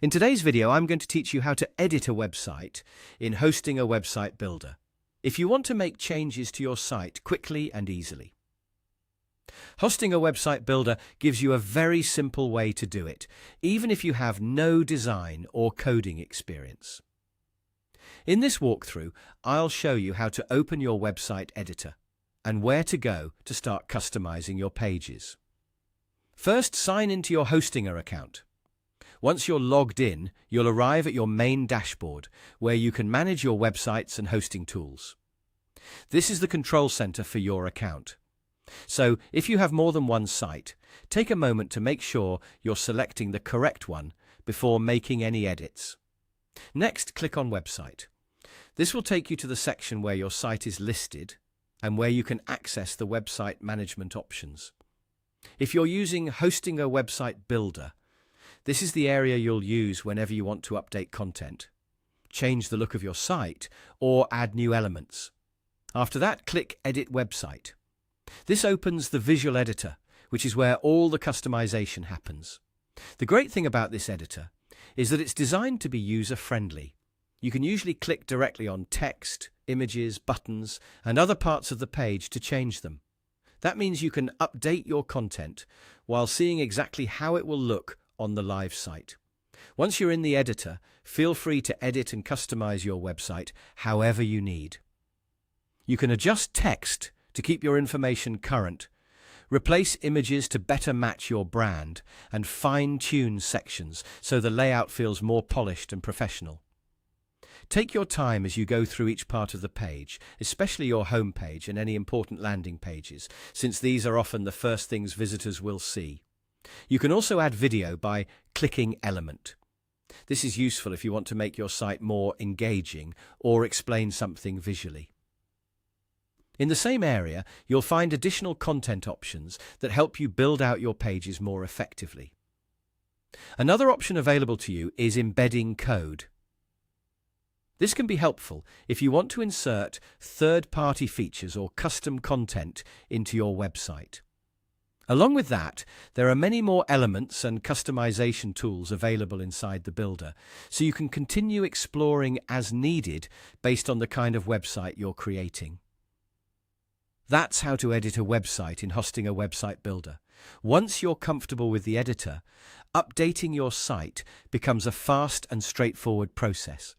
In today's video, I'm going to teach you how to edit a website in Hosting a Website Builder, if you want to make changes to your site quickly and easily. Hosting a Website Builder gives you a very simple way to do it, even if you have no design or coding experience. In this walkthrough, I'll show you how to open your website editor and where to go to start customizing your pages. First, sign into your Hostinger account. Once you're logged in, you'll arrive at your main dashboard, where you can manage your websites and hosting tools. This is the control center for your account. So, if you have more than one site, take a moment to make sure you're selecting the correct one before making any edits. Next, click on Website. This will take you to the section where your site is listed and where you can access the website management options. If you're using Hosting a Website Builder, this is the area you'll use whenever you want to update content, change the look of your site, or add new elements. After that, click Edit Website. This opens the visual editor, which is where all the customization happens. The great thing about this editor is that it's designed to be user-friendly. You can usually click directly on text, images, buttons, and other parts of the page to change them. That means you can update your content while seeing exactly how it will look on the live site. Once you're in the editor, feel free to edit and customize your website however you need. You can adjust text to keep your information current, replace images to better match your brand, and fine-tune sections so the layout feels more polished and professional. Take your time as you go through each part of the page, especially your home page and any important landing pages, since these are often the first things visitors will see. You can also add video by clicking Element. This is useful if you want to make your site more engaging or explain something visually. In the same area, you'll find additional content options that help you build out your pages more effectively. Another option available to you is embedding code. This can be helpful if you want to insert third-party features or custom content into your website. Along with that, there are many more elements and customization tools available inside the builder, so you can continue exploring as needed based on the kind of website you're creating. That's how to edit a website in Hosting a Website Builder. Once you're comfortable with the editor, updating your site becomes a fast and straightforward process.